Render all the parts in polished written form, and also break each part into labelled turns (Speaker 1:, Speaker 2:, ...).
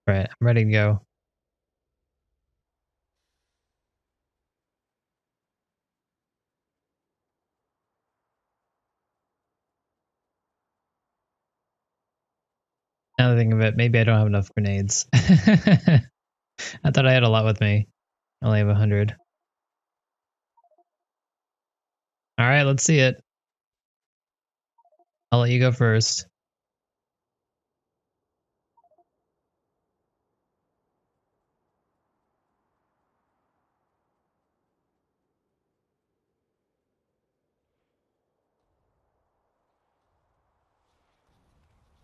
Speaker 1: Right, I'm ready to go. Now that I think of it, maybe I don't have enough grenades. I thought I had a lot with me. I only have 100. Alright, let's see it. I'll let you go first.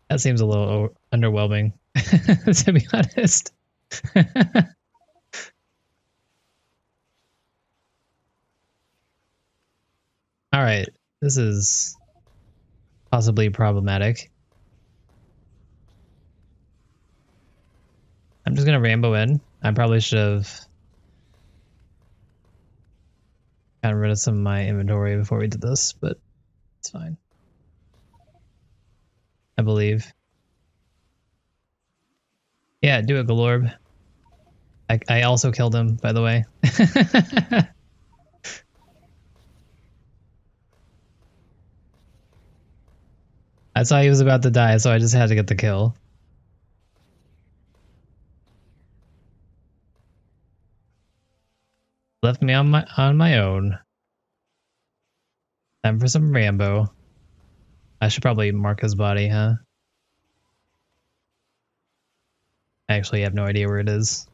Speaker 1: That seems a little underwhelming, to be honest. Alright, this is possibly problematic. I'm just gonna Rambo in. I probably should have gotten rid of some of my inventory before we did this, but it's fine. I believe. Yeah, do it, Galorb. I also killed him, by the way. I saw he was about to die, so I just had to get the kill. Left me on my own. Time for some Rambo. I should probably mark his body, huh? I actually have no idea where it is.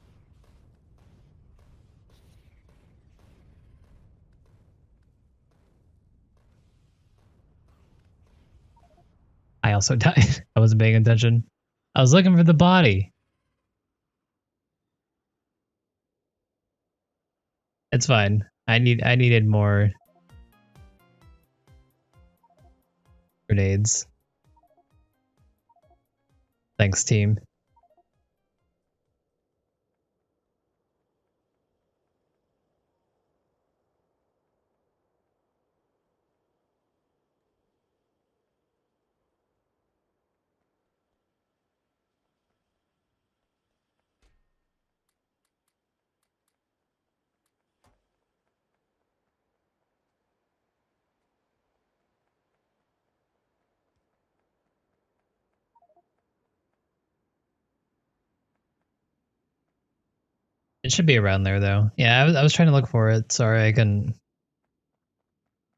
Speaker 1: I also died. I wasn't paying attention. I was looking for the body. It's fine. I needed more grenades. Thanks, team. It should be around there, though. Yeah, I was trying to look for it. Sorry, I couldn't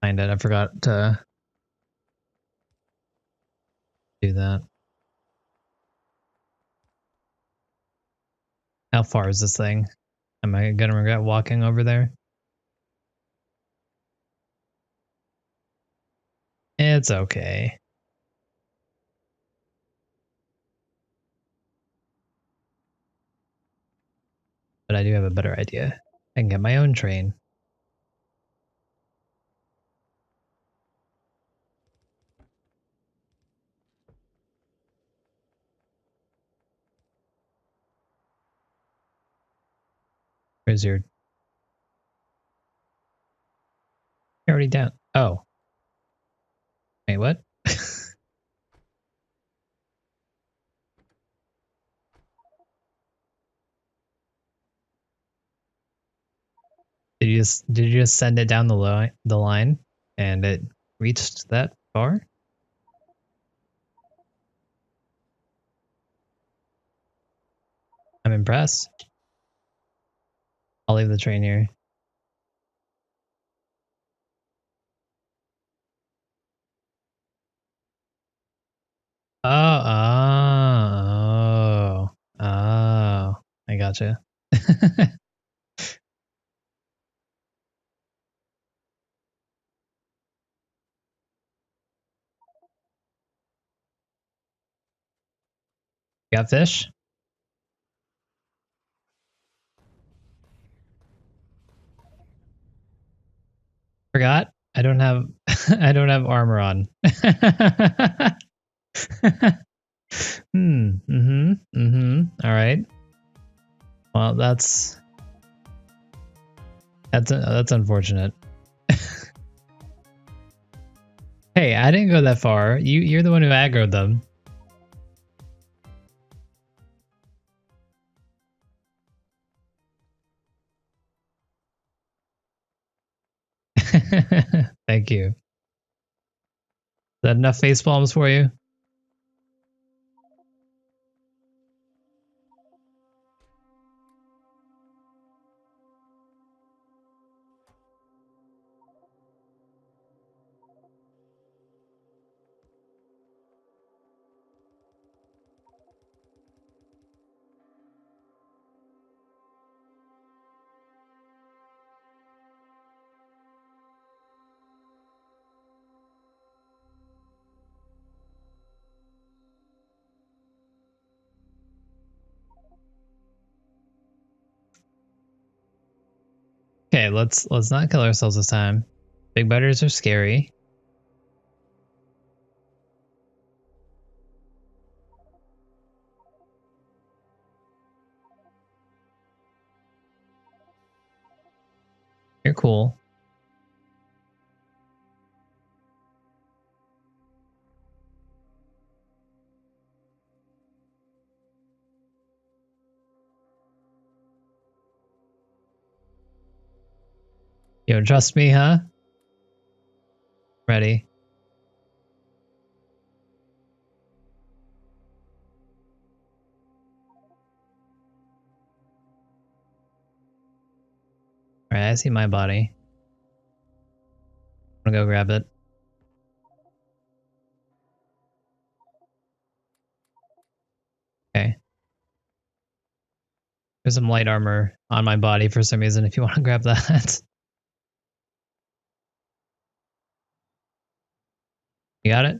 Speaker 1: find it. I forgot to do that. How far is this thing? Am I gonna regret walking over there? It's okay. But I do have a better idea. I can get my own train. Where's your... You're already down. Oh. Wait, what? Did you just send it down the line and it reached that far? I'm impressed. I'll leave the train here. Oh, I gotcha. Got fish? Forgot? I don't have I don't have armor on. All right. Well, that's unfortunate. Hey, I didn't go that far. You're the one who aggroed them. Thank you. Is that enough face palms for you? Okay, let's not kill ourselves this time. Big biters are scary. You're cool. You don't trust me, huh? Ready. Alright, I see my body. I'm gonna go grab it. Okay. There's some light armor on my body for some reason if you want to grab that. You got it?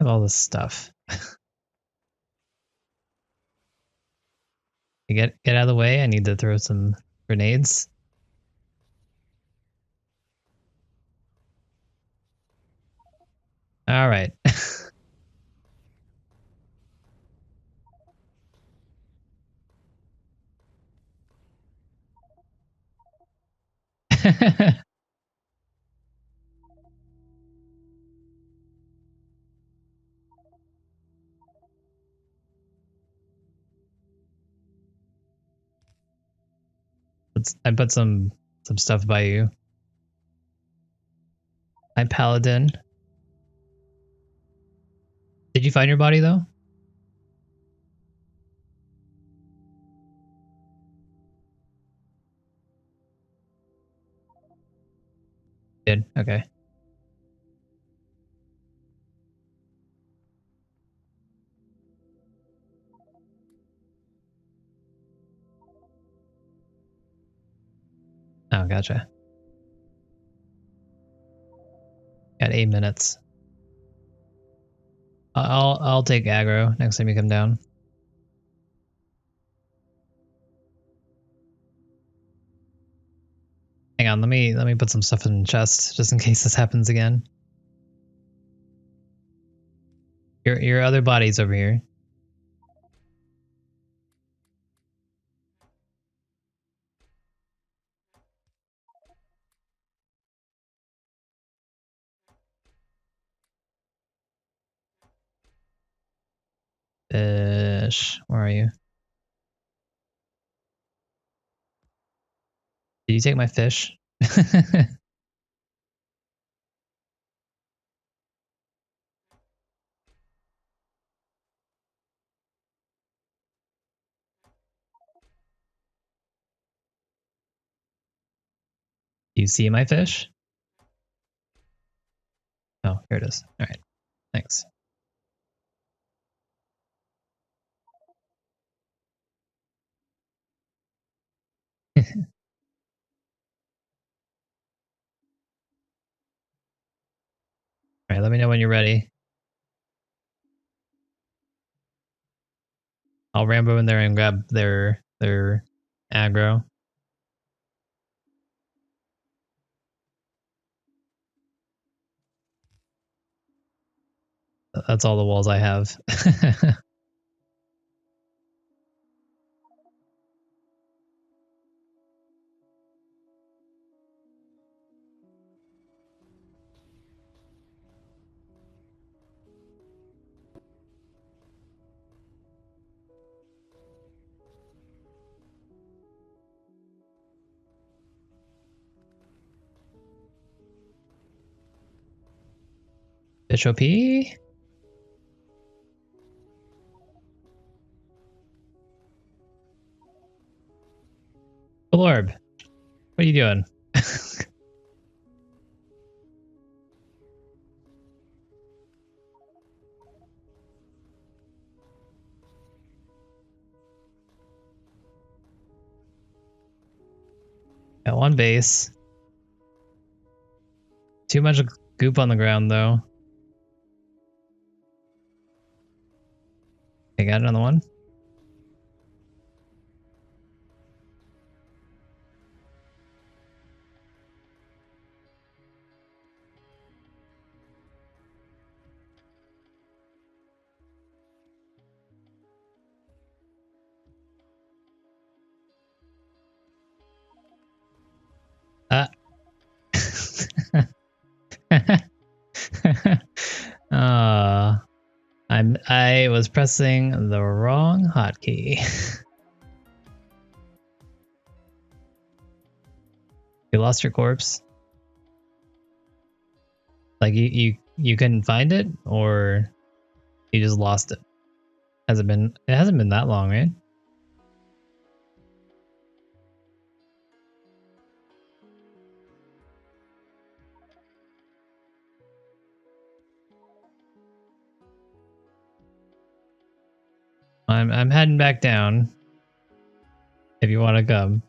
Speaker 1: I have all this stuff. You get out of the way. I need to throw some grenades. All right. I put some stuff by you. Hi, Paladin. Did you find your body though? Did. Okay. Oh, gotcha. Got 8 minutes. I'll take aggro next time you come down. Hang on, let me put some stuff in the chest just in case this happens again. Your other body's over here. Fish, where are you? Did you take my fish? Do you see my fish? Oh, here it is. All right, thanks. All right, let me know when you're ready. I'll Rambo in there and grab their aggro. That's all the walls I have. Bishop P. Orb, what are you doing? Got one base. Too much goop on the ground, though. I got another one. Ah. I was pressing the wrong hotkey. You lost your corpse? Like you couldn't find it, or you just lost it? Has it been? It hasn't been that long, right? I'm heading back down. If you want to come.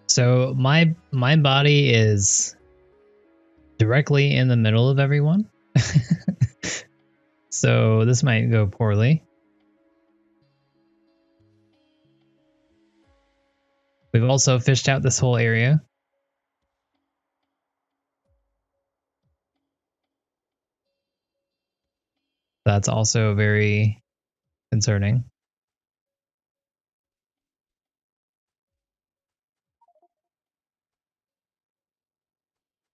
Speaker 1: So my body is directly in the middle of everyone. So this might go poorly. We've also fished out this whole area. That's also very concerning.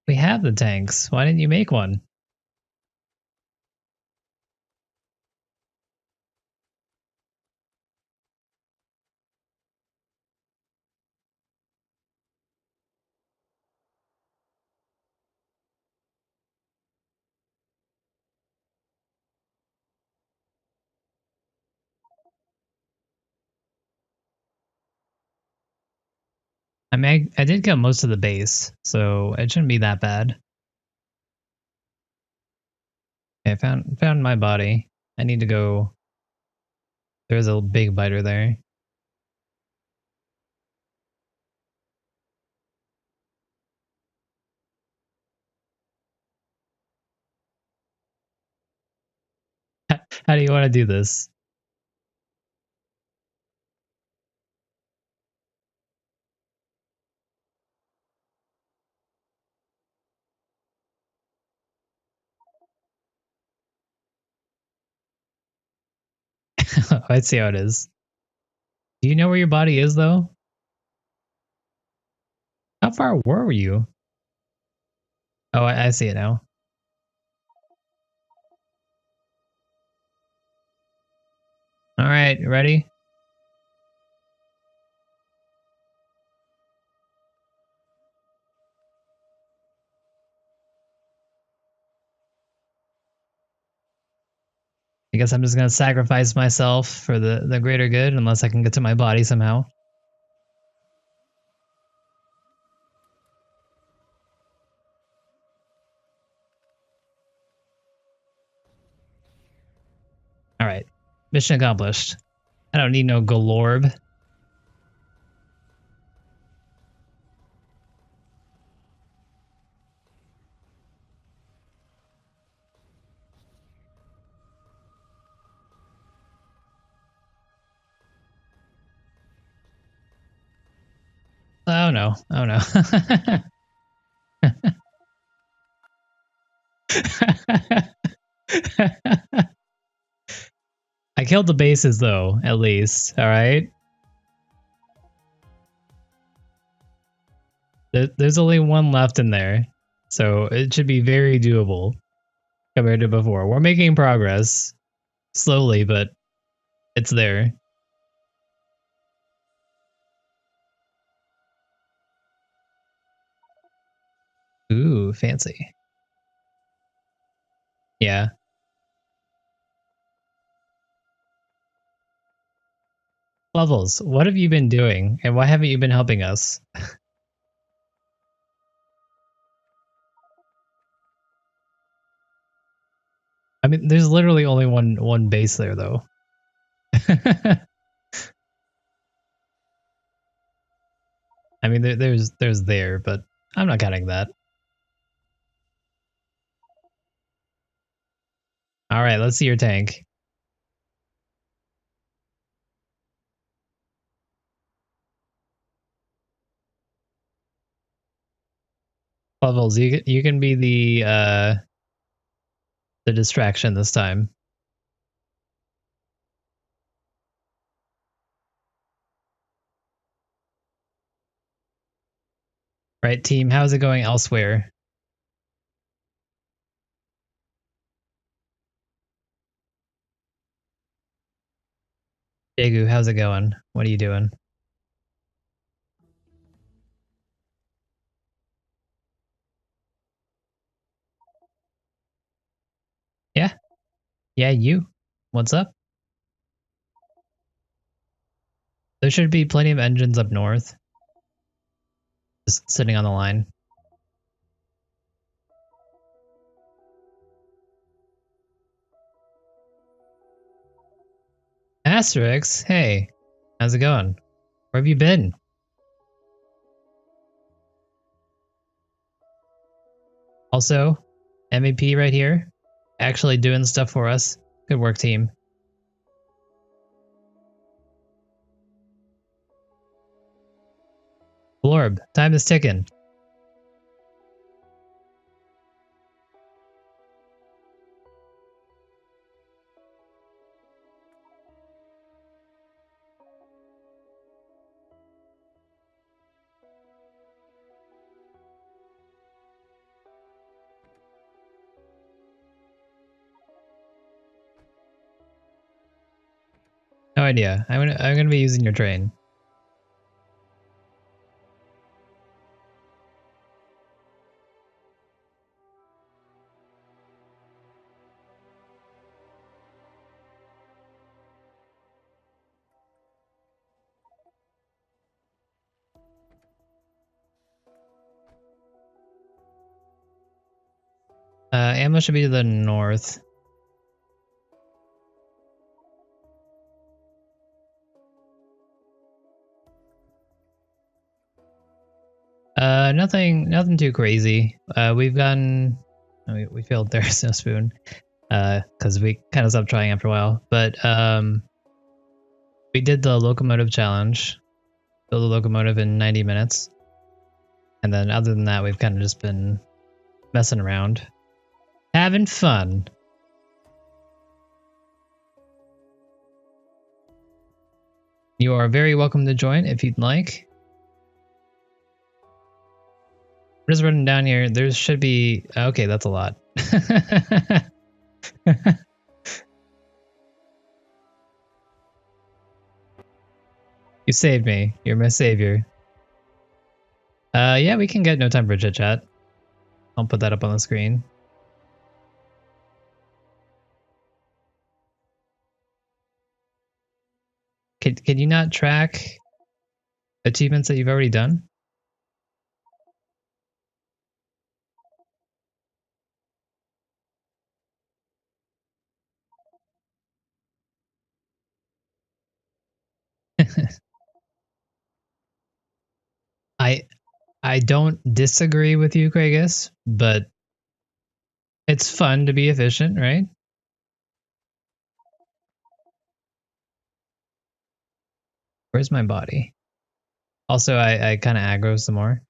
Speaker 1: We have the tanks. Why didn't you make one? I mean, I did get most of the base, so it shouldn't be that bad. Okay, I found my body. I need to go. There's a big biter there. How do you want to do this? I see how it is. Do you know where your body is, though? How far were you? Oh, I see it now. All right, ready? I guess I'm just gonna sacrifice myself for the greater good, unless I can get to my body somehow. All right, mission accomplished. I don't need no galorb. Oh no! Oh no! killed the bases though, at least. All right. There's only one left in there, so it should be very doable compared to before. We're making progress slowly, but it's there. Ooh, fancy. Yeah. Levels, what have you been doing, and why haven't you been helping us? I mean, there's literally only one base there, though. I mean, there's there, but I'm not counting that. All right, let's see your tank. Levels, you can be the distraction this time. Right, team, how's it going elsewhere? Daegu, how's it going? What are you doing? Yeah, yeah, you. What's up? There should be plenty of engines up north, just sitting on the line. Asterix, hey, how's it going? Where have you been? Also, MVP right here, actually doing stuff for us. Good work, team. Blorb, time is ticking. No idea. I'm gonna be using your train. Ammo should be to the north. Nothing too crazy. We've gotten, we failed There's No Spoon, because we kind of stopped trying after a while. But we did the locomotive challenge, build a locomotive in 90 minutes, and then other than that, we've kind of just been messing around, having fun. You are very welcome to join if you'd like. I'm just running down here. There should be... Okay, that's a lot. You saved me. You're my savior. Yeah, we can get no time for chit chat. I'll put that up on the screen. Can you not track achievements that you've already done? I I don't disagree with you, Craigus, but it's fun to be efficient, right? Where's my body? Also, I kind of aggro some more.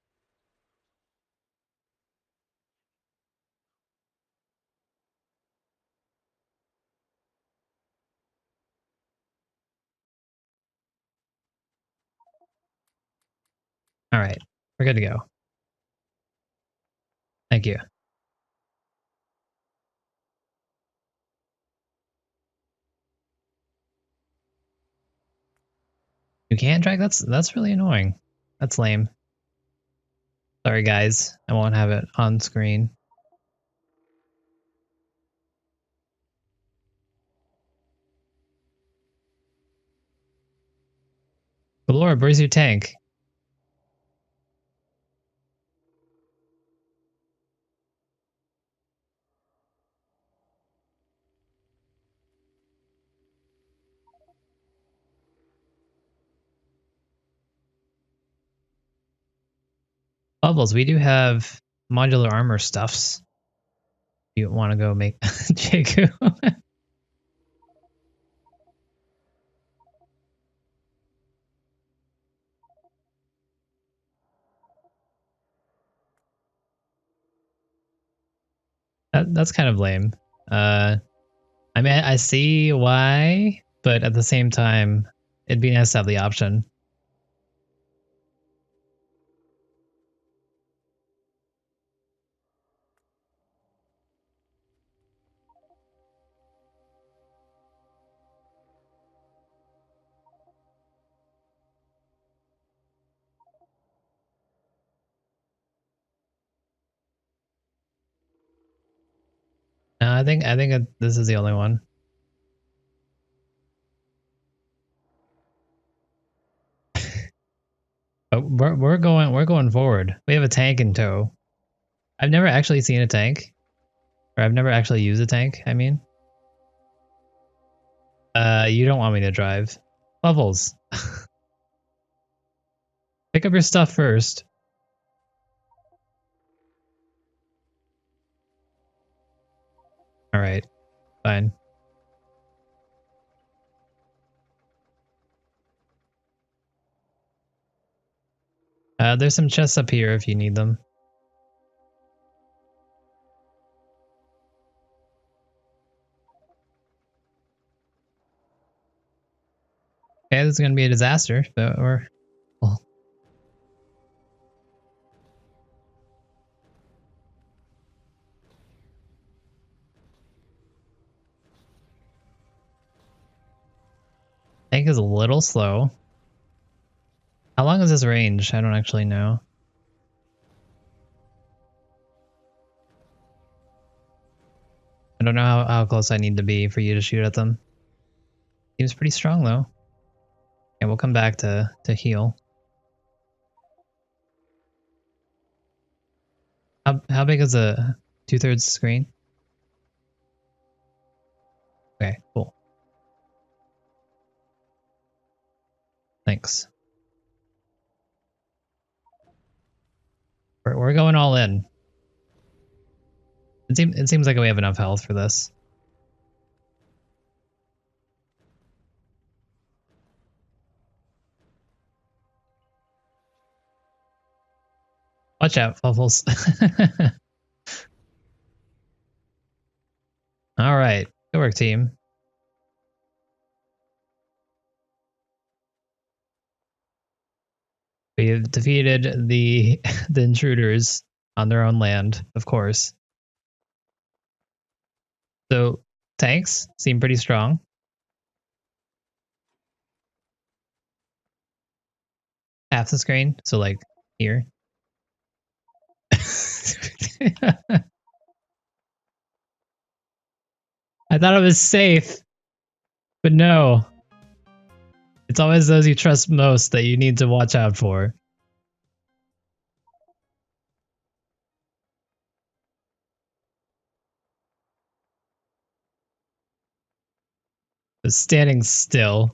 Speaker 1: All right, we're good to go. Thank you. You can't drag? That's really annoying. That's lame. Sorry guys, I won't have it on screen. But Laura, where's your tank? Bubbles, we do have modular armor stuffs. You want to go make Jaku? That's kind of lame. I mean, I see why, but at the same time, it'd be nice to have the option. No, I think this is the only one. But we're going forward. We have a tank in tow. I've never actually seen a tank, or I've never actually used a tank. I mean, you don't want me to drive. Bubbles, pick up your stuff first. All right, fine. There's some chests up here if you need them. Okay, this is gonna be a disaster, but we're well. Tank is a little slow. How long is this range? I don't actually know. I don't know how close I need to be for you to shoot at them. Seems pretty strong though. Yeah, we'll come back to heal. How big is a 2/3 screen? Okay, cool. Thanks. We're going all in. It seems like we have enough health for this. Watch out, Fluffles. All right, good work, team. We have defeated the the intruders on their own land, of course. So tanks seem pretty strong. Half the screen, so like here. I thought it was safe, but no. It's always those you trust most that you need to watch out for. Just standing still.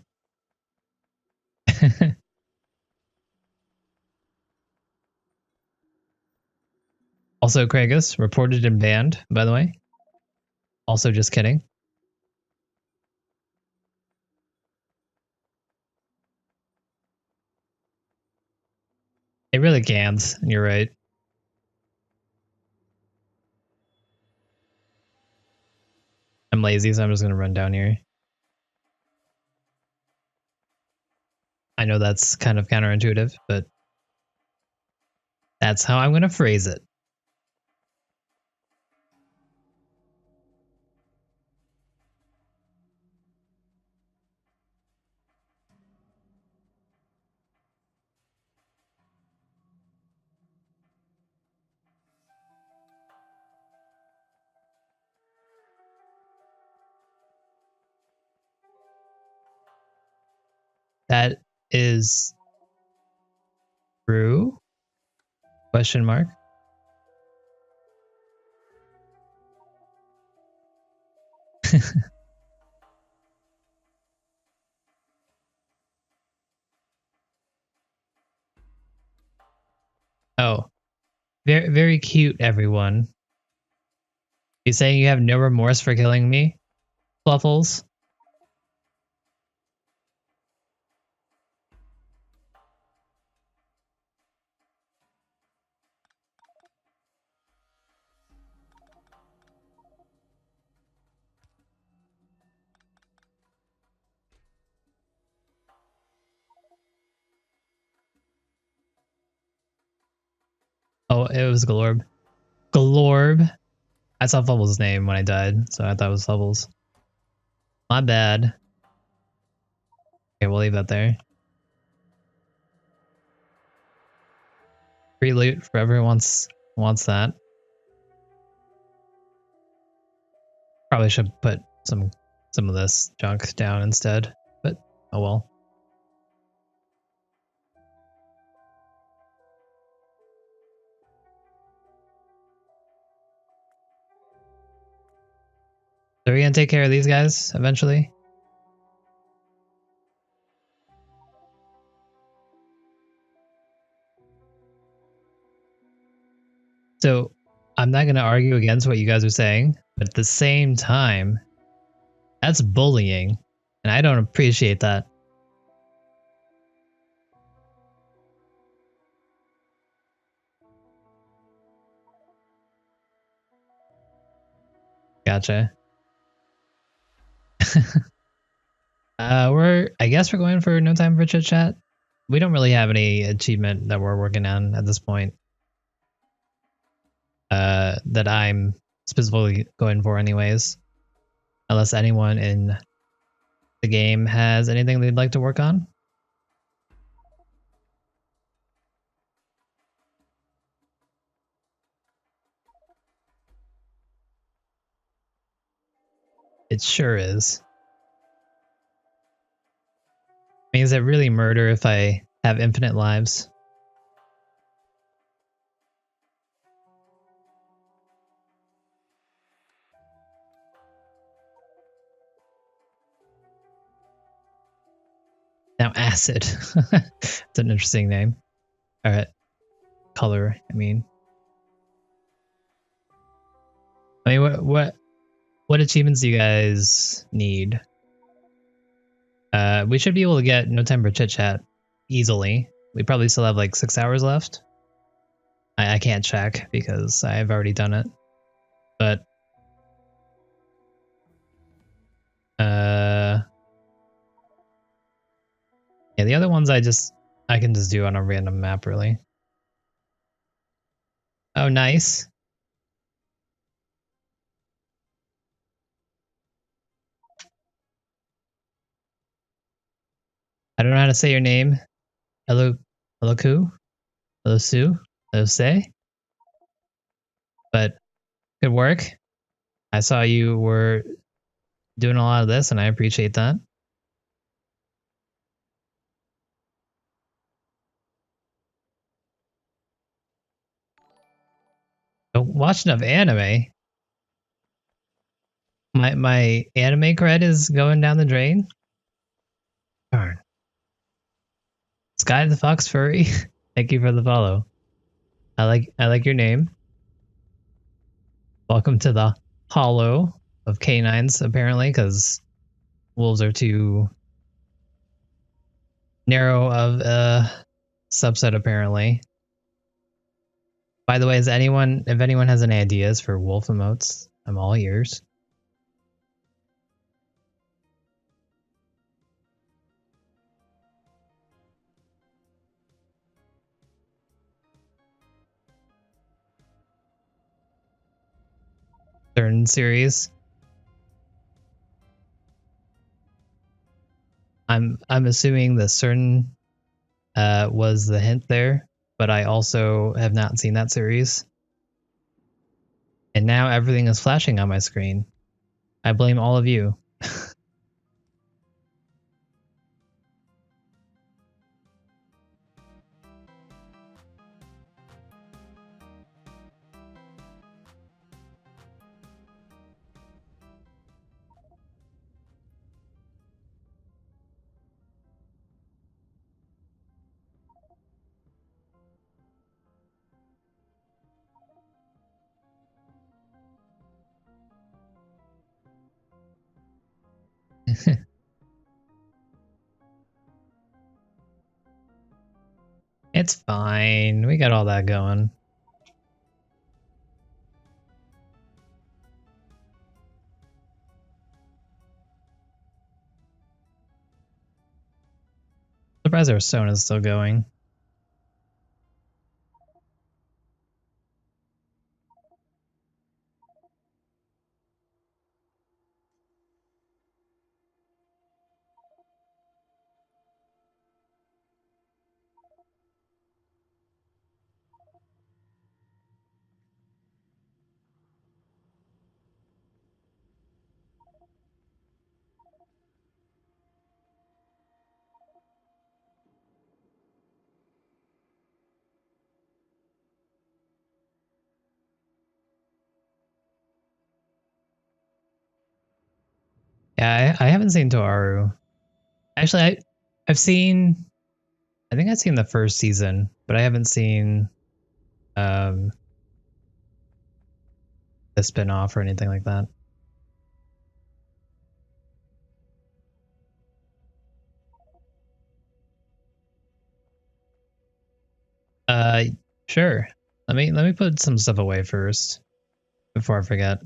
Speaker 1: Also, Kragus reported and banned, by the way. Also, just kidding. It really can't. You're right. I'm lazy, so I'm just going to run down here. I know that's kind of counterintuitive, but That's how I'm gonna phrase it. That is true? Question mark. Oh, very, very cute, everyone. You saying you have no remorse for killing me, Fluffles? Oh, it was Glorb. Glorb. I saw Fluffles' name when I died, so I thought it was Fluffles. My bad. Okay, we'll leave that there. Free loot for everyone wants that. Probably should put some of this junk down instead, but oh well. So are we gonna take care of these guys eventually? So I'm not gonna argue against what you guys are saying, but at the same time, that's bullying, and I don't appreciate that. Gotcha. I guess we're going for no time for chit chat. We don't really have any achievement that we're working on at this point. That I'm specifically going for anyways. Unless anyone in the game has anything they'd like to work on. It sure is. I mean, is it really murder if I have infinite lives? Now acid. It's an interesting name. Alright. Color, I mean. What achievements do you guys need? We should be able to get no time for chit chat easily. We probably still have like 6 hours left. I can't check because I've already done it. But yeah, the other ones I can just do on a random map really. Oh, nice. I don't know how to say your name. Hello, hello, Ku, hello, Sue, hello, Say. But good work. I saw you were doing a lot of this, and I appreciate that. Don't watch enough anime. My anime cred is going down the drain. Darn. Sky the Fox Furry. Thank you for the follow. I like your name. Welcome to the hollow of canines, apparently, because wolves are too narrow of a subset, apparently. By the way, if anyone has any ideas for wolf emotes, I'm all ears. certain series. I'm assuming the certain was the hint there, but I also have not seen that series. And now everything is flashing on my screen. I blame all of you. It's fine. We got all that going. Surprised our stone is still going. Yeah, I haven't seen Toaru. Actually, I've seen. I think I've seen the first season, but I haven't seen um the spin-off or anything like that. Uh, sure. Let me put some stuff away first before I forget.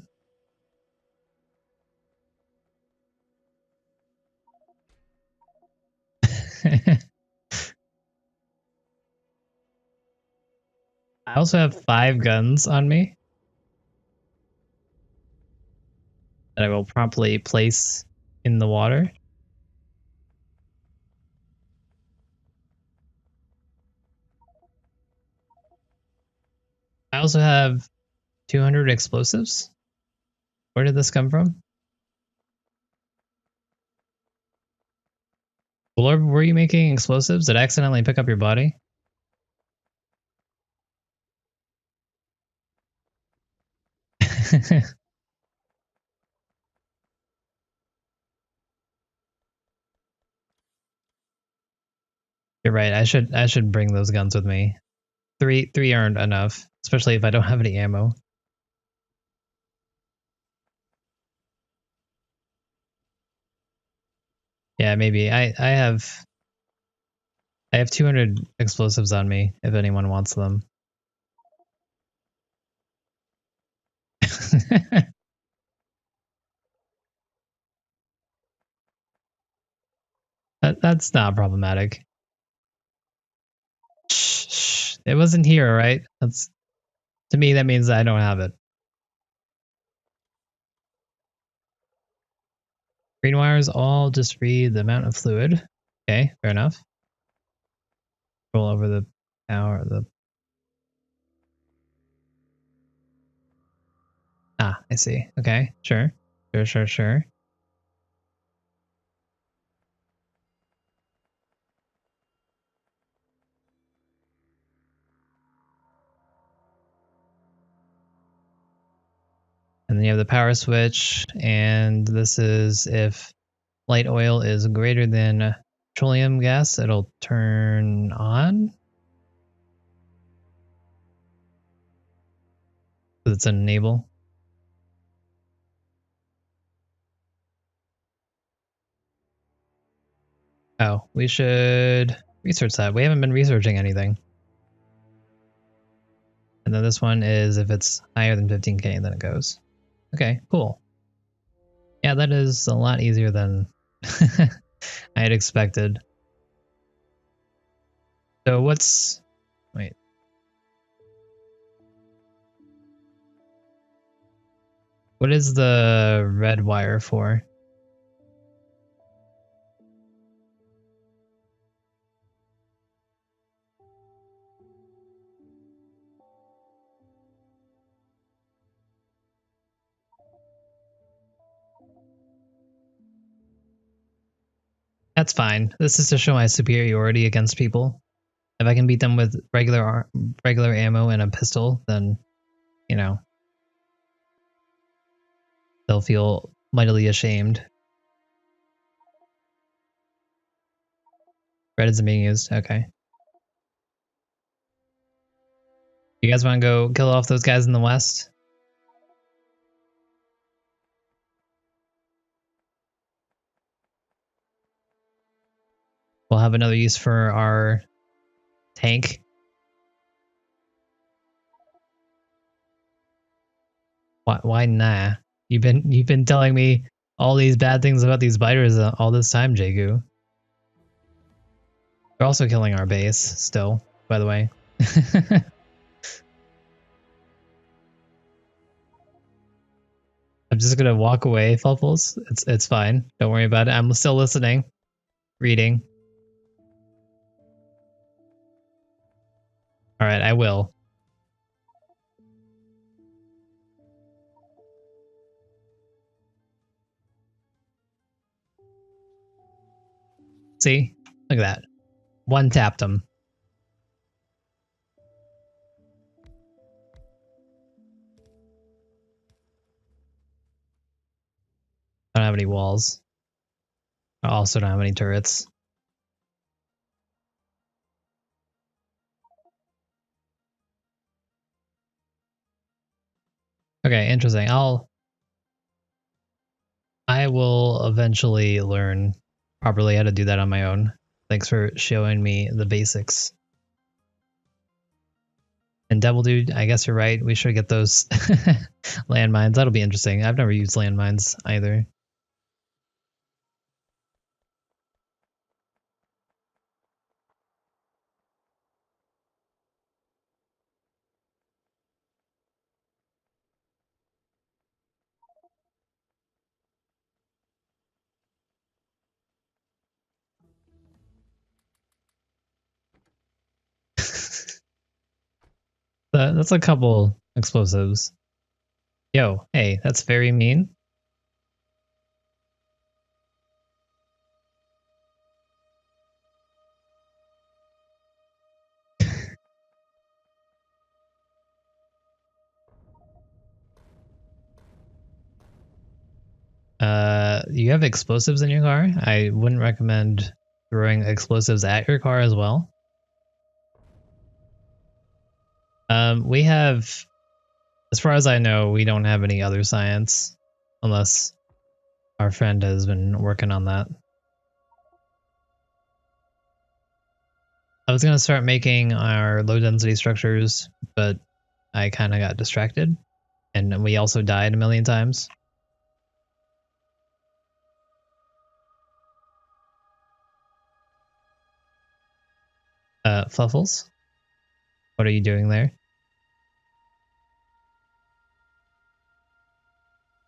Speaker 1: I also have 5 guns on me that I will promptly place in the water. I also have 200 explosives. Where did this come from? Lord, were you making explosives? Did I accidentally pick up your body? You're right. I should bring those guns with me. Three aren't enough, especially if I don't have any ammo. Yeah, maybe. I have 200 explosives on me if anyone wants them. That's not problematic. Shh, shh. It wasn't here, right? That's to me that means I don't have it. Green wires all just read the amount of fluid. Okay, fair enough. Roll over the power. I see. Okay, sure, sure. And then you have the power switch, and this is if light oil is greater than petroleum gas, it'll turn on. It's an enable. Oh, we should research that. We haven't been researching anything. And then this one is if it's higher than 15k, then it goes. Okay, cool. Yeah, that is a lot easier than I had expected. So what's... Wait. What is the red wire for? That's fine. This is to show my superiority against people. If I can beat them with regular ammo and a pistol, then, you know, they'll feel mightily ashamed. Red isn't being used. Okay. You guys want to go kill off those guys in the west? We'll have another use for our tank. Why nah? You've been telling me all these bad things about these biters all this time, Jagu. They're also killing our base still, by the way. I'm just gonna walk away, Fluffles. It's fine. Don't worry about it. I'm still listening, reading. All right, I will. See, look at that. One tapped him. I don't have any walls. I also don't have any turrets. Okay, interesting. I will eventually learn properly how to do that on my own. Thanks for showing me the basics. And Devil Dude, I guess you're right. We should get those landmines. That'll be interesting. I've never used landmines either. That's a couple explosives. Yo, hey, that's very mean. You have explosives in your car? I wouldn't recommend throwing explosives at your car as well. We have, as far as I know, we don't have any other science, unless our friend has been working on that. I was gonna start making our low density structures, but I kind of got distracted, and we also died a million times. Fluffles, what are you doing there?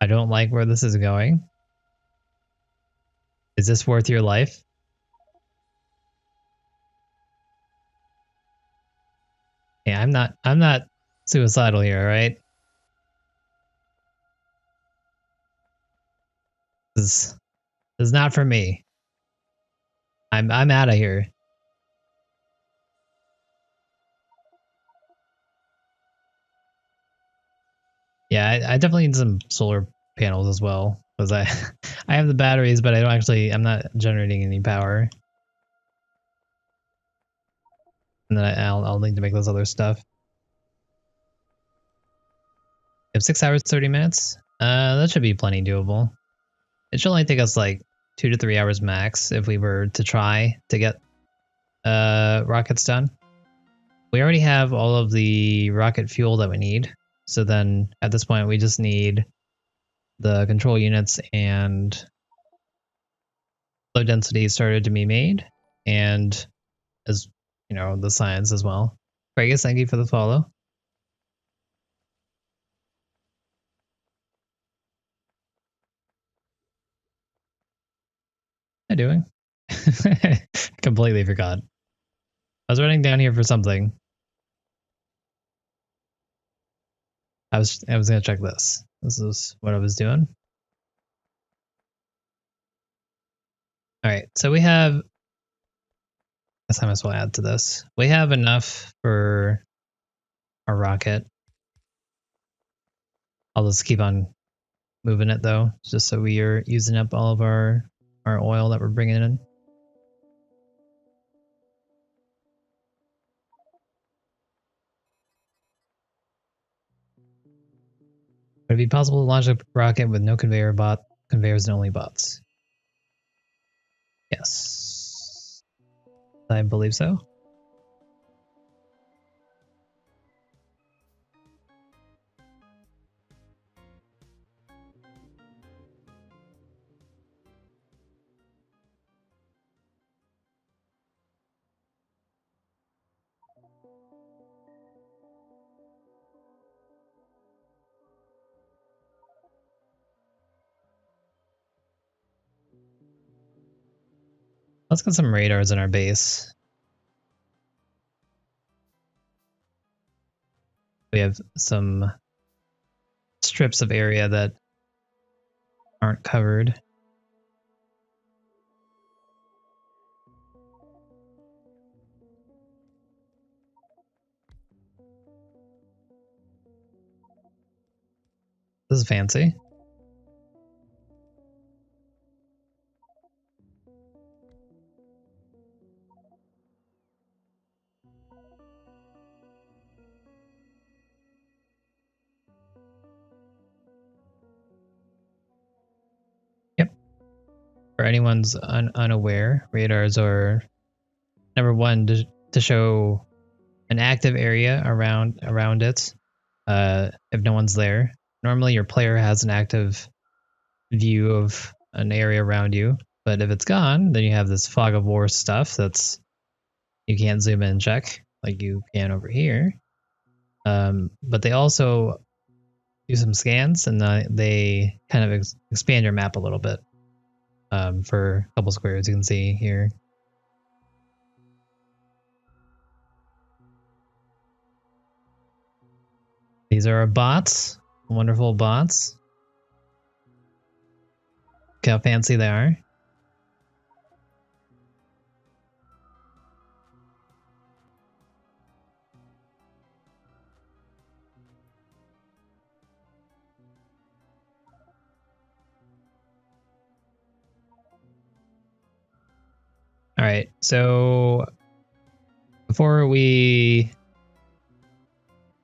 Speaker 1: I don't like where this is going. Is this worth your life? Yeah, I'm not suicidal here, right? This is not for me. I'm out of here. Yeah, I definitely need some solar panels as well, because I I have the batteries, but I don't actually, I'm not generating any power. And then I'll need to make this other stuff. We have 6 hours 30 minutes. That should be plenty doable. It should only take us like 2 to 3 hours max if we were to try to get rockets done. We already have all of the rocket fuel that we need. So then at this point we just need the control units and low density started to be made, and as you know, the science as well. Vegas, thank you for the follow. I doing? Completely forgot. I was running down here for something. I was gonna check this. This is what I was doing. All right, so we have. I guess I might as well add to this. We have enough for our rocket. I'll just keep on moving it though, just so we are using up all of our oil that we're bringing in. Would it be possible to launch a rocket with no conveyors and only bots? Yes, I believe so. Let's get some radars in our base. We have some strips of area that aren't covered. This is fancy. Yep. For anyone's unaware, radars are number one to show an active area around it. If no one's there, normally your player has an active view of an area around you. But if it's gone, then you have this fog of war stuff that's you can't zoom in and check like you can over here. But they also do some scans and they kind of expand your map a little bit for a couple squares you can see here. These are our bots, wonderful bots. Look how fancy they are. All right, so before we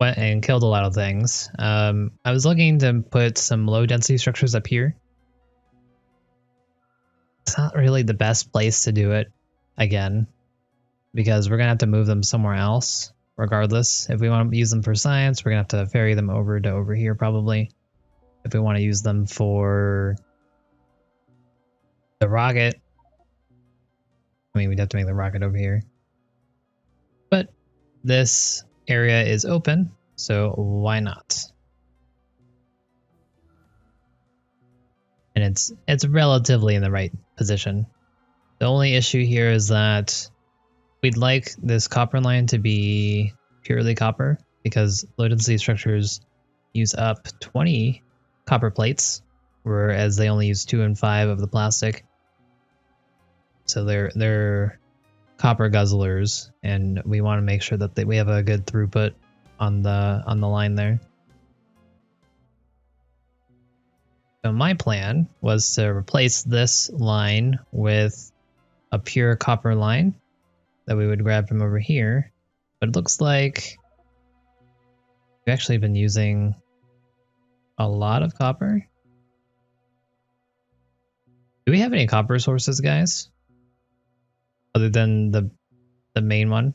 Speaker 1: went and killed a lot of things, I was looking to put some low density structures up here. It's not really the best place to do it again, because we're gonna have to move them somewhere else regardless. If we want to use them for science, we're gonna have to ferry them over to over here probably. If we want to use them for the rocket, I mean, we'd have to make the rocket over here. But this area is open, so why not? And it's relatively in the right position. The only issue here is that we'd like this copper line to be purely copper because low density structures use up 20 copper plates, whereas they only use 2 and 5 of the plastic. So they're copper guzzlers, and we want to make sure that we have a good throughput on the line there. So my plan was to replace this line with a pure copper line that we would grab from over here, but it looks like we've actually been using a lot of copper. Do we have any copper sources, guys? Other than the main one?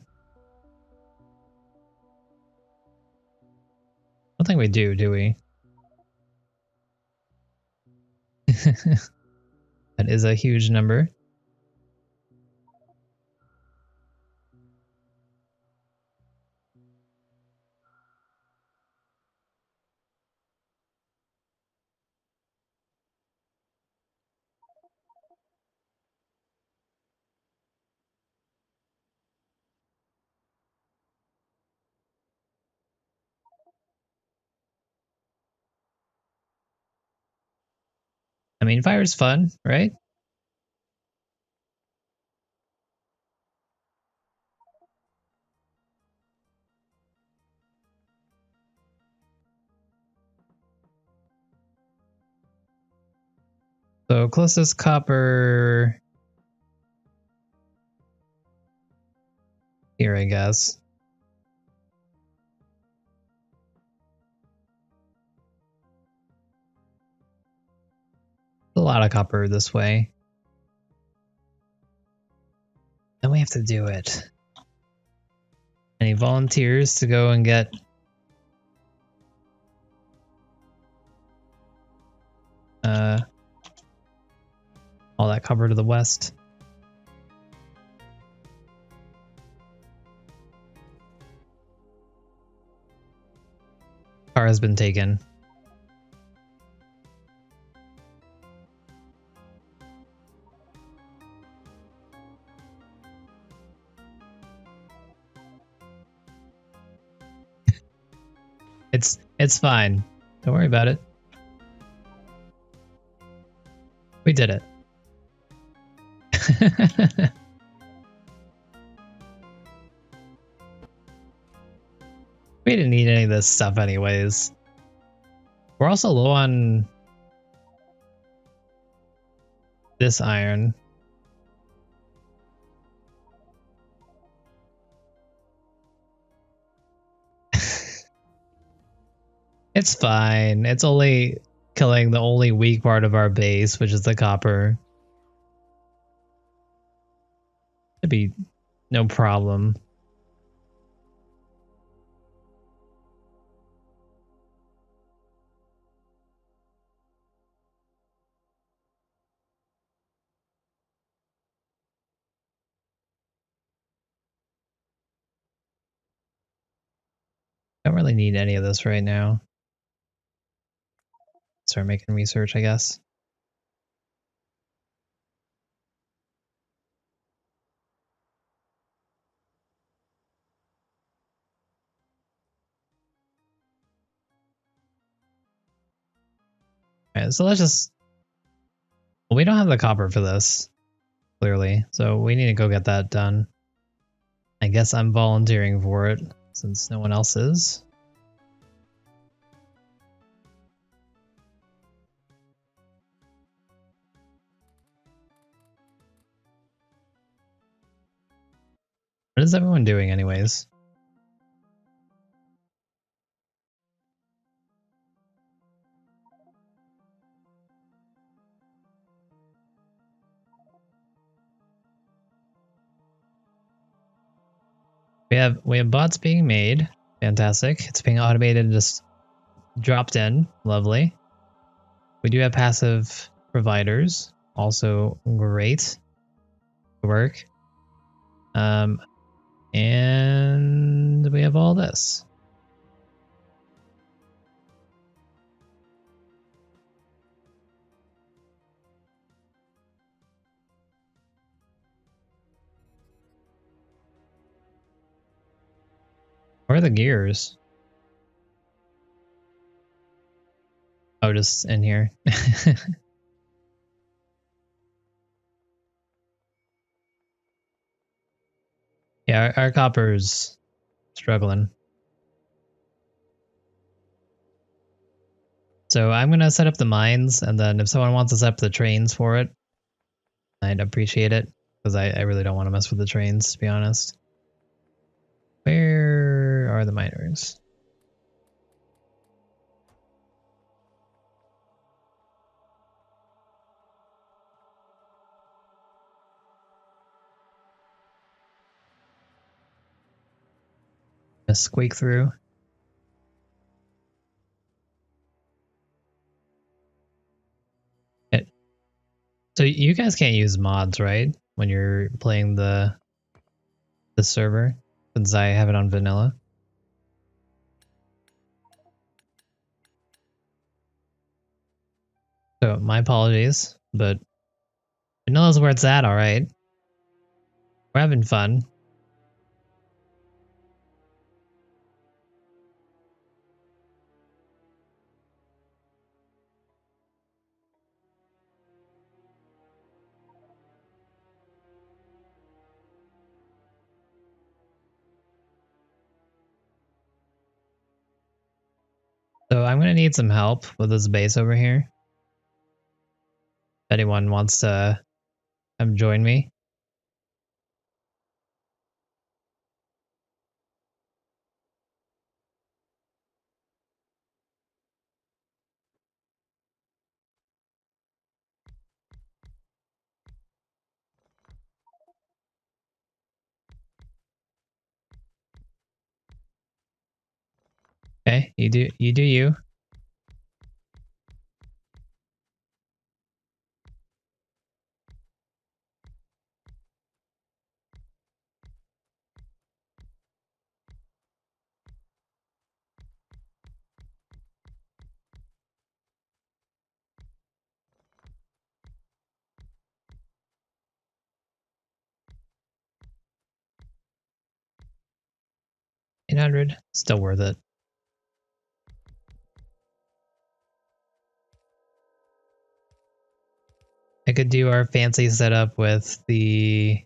Speaker 1: I don't think we do we? That is a huge number. I mean, fire's fun, right? So closest copper here, I guess. A lot of copper this way. Then we have to do it. Any volunteers to go and get all that copper to the west? Car has been taken. It's fine. Don't worry about it. We did it. We didn't need any of this stuff anyways. We're also low on this iron. It's fine. It's only killing the only weak part of our base, which is the copper. It'd be no problem. Don't really need any of this right now. Start making research, I guess. Alright, so let's just... Well, we don't have the copper for this, clearly, so we need to go get that done. I guess I'm volunteering for it, since no one else is. What is everyone doing anyways? We have bots being made. Fantastic. It's being automated, just dropped in. Lovely. We do have passive providers. Also great work. And we have all this. Where are the gears? Oh, just in here. Yeah, our copper's struggling. So I'm gonna set up the mines, and then if someone wants to set up the trains for it, I'd appreciate it, because I really don't want to mess with the trains, to be honest. Where are the miners? Gonna squeak through. So you guys can't use mods, right? When you're playing the server, since I have it on vanilla. So my apologies, but vanilla's where it's at, all right. We're having fun. So I'm going to need some help with this base over here. If anyone wants to come join me. Okay, you do you. 800, still worth it. I could do our fancy setup with the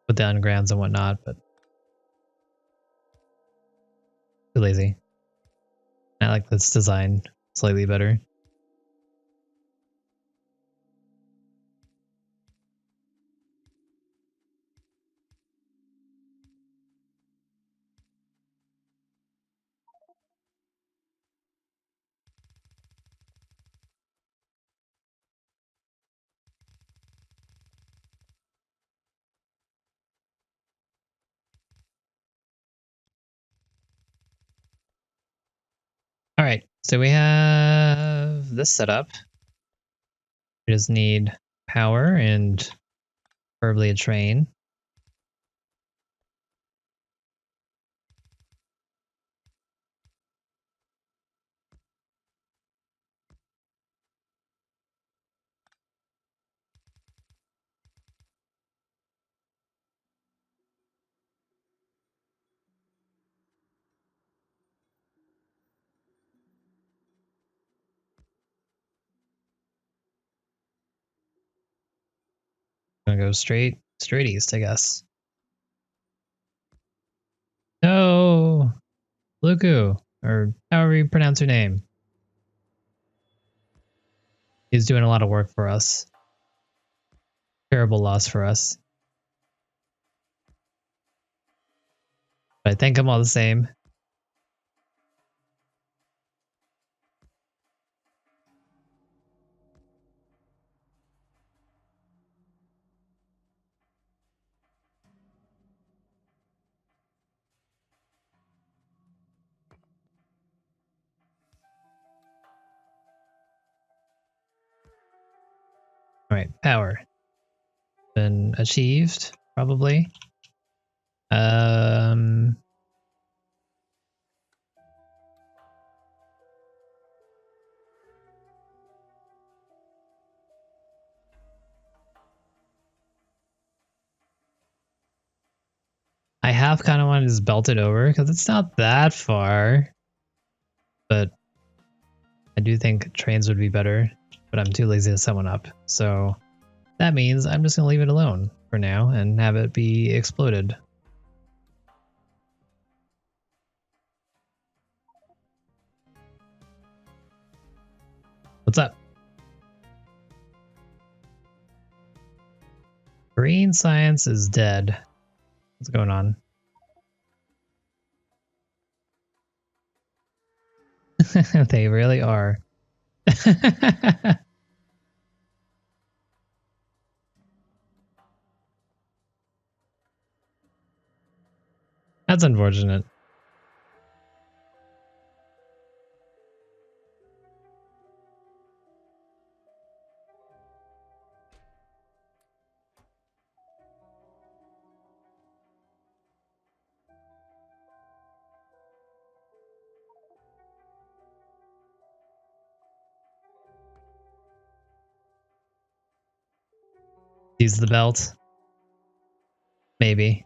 Speaker 1: with the undergrounds and whatnot, but too lazy. I like this design slightly better. All right, so we have this setup. We just need power and preferably a train. I'm gonna go straight east, I guess. No, Luku, or however you pronounce your name. He's doing a lot of work for us. Terrible loss for us. But I thank him all the same. All right, power. Been achieved, probably. I have kind of wanted to just belt it over because it's not that far, but I do think trains would be better, but I'm too lazy to set one up. So that means I'm just going to leave it alone for now and have it be exploded. What's up? Green science is dead. What's going on? They really are. That's unfortunate. Use the belt. Maybe.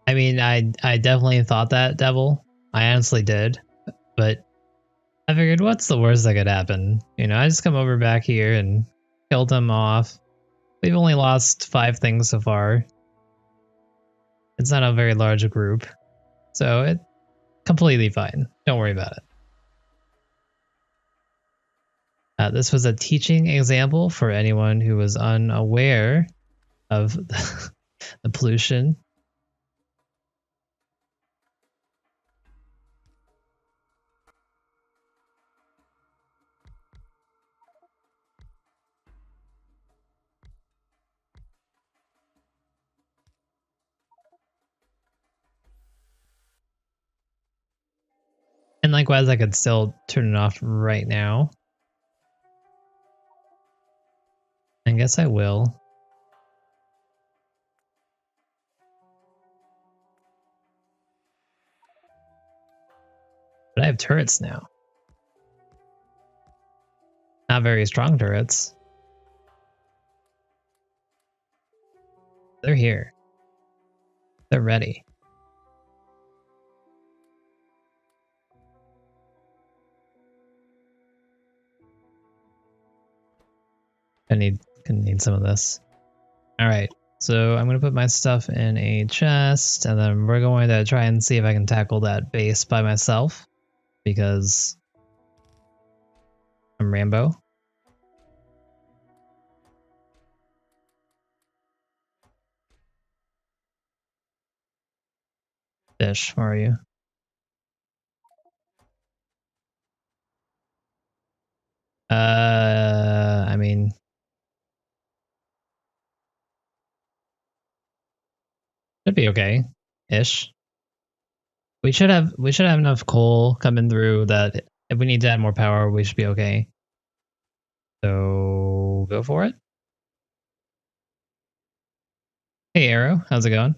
Speaker 1: I mean, I definitely thought that, Devil. I honestly did. But I figured, what's the worst that could happen? You know, I just come over back here and Killed him off. We've only lost 5 things so far. It's not a very large group. So it's completely fine. Don't worry about it. This was a teaching example for anyone who was unaware of the pollution. And likewise, I could still turn it off right now. I guess I will. But I have turrets now. Not very strong turrets. They're here. They're ready. Gonna need some of this. Alright, so I'm gonna put my stuff in a chest, and then we're going to try and see if I can tackle that base by myself, because I'm Rambo. Fish, where are you? I mean, should be okay, ish. We should have enough coal coming through that if we need to add more power, we should be okay. So go for it. Hey Arrow, how's it going?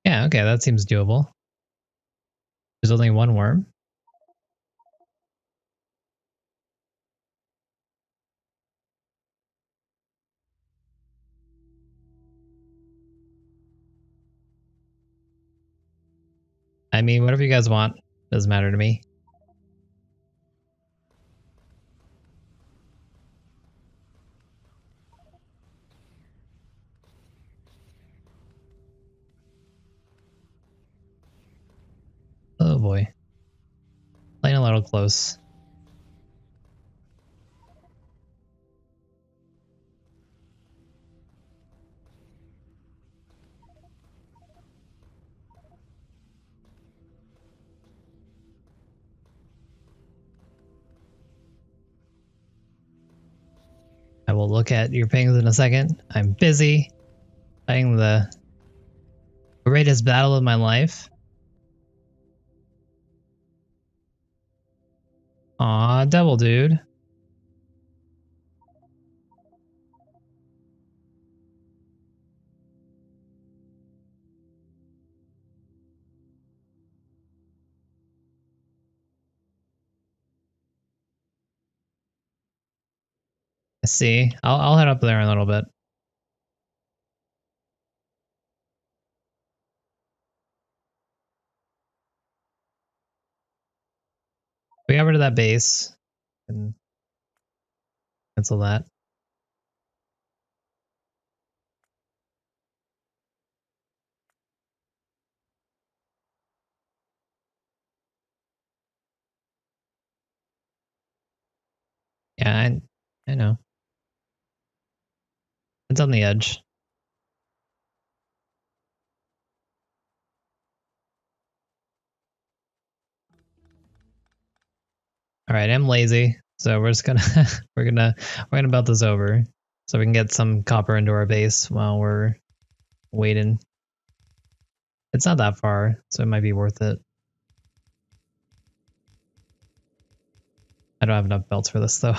Speaker 1: Yeah, okay, that seems doable. There's only one worm. I mean, whatever you guys want, doesn't matter to me. Oh boy. Playing a little close. I will look at your pings in a second. I'm busy fighting the greatest battle of my life. Aw, double dude. I see. I'll head up there in a little bit. We got rid of that base. And cancel that. Yeah, I know. It's on the edge. All right, I'm lazy, so we're just gonna we're gonna belt this over so we can get some copper into our base while we're waiting. It's not that far, so it might be worth it. I don't have enough belts for this though.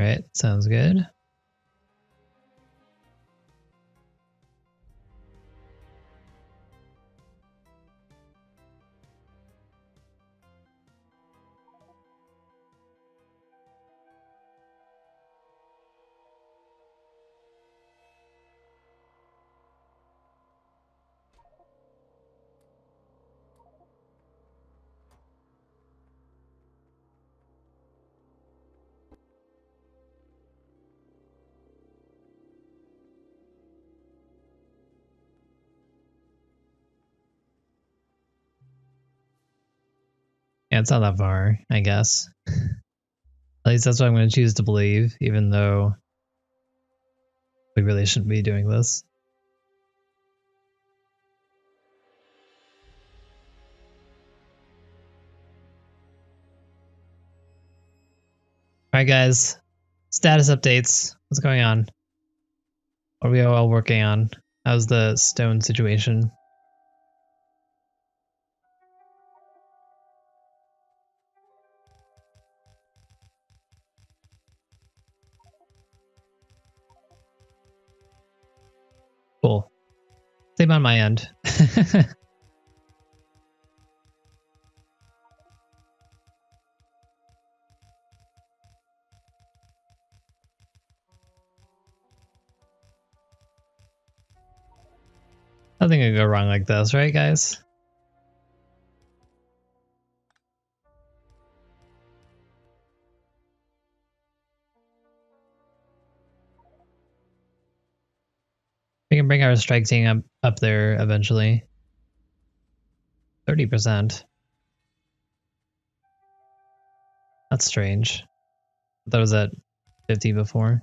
Speaker 1: Alright, sounds good. Yeah, it's not that far, I guess. At least that's what I'm going to choose to believe, even though we really shouldn't be doing this. Alright guys, status updates. What's going on? What are we all working on? How's the stone situation? Cool. Same on my end. Nothing could go wrong like this, right guys? We can bring our strike team up there eventually. 30%. That's strange. I thought it was at 50 before.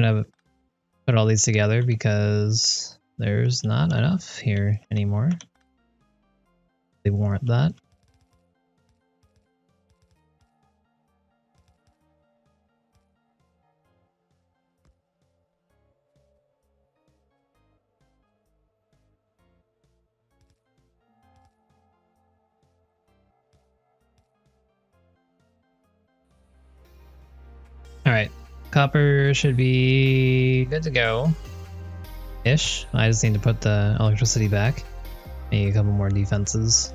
Speaker 1: I'm gonna put all these together because there's not enough here anymore. They warrant that. Alright, copper should be good to go. Ish. I just need to put the electricity back. Maybe a couple more defenses.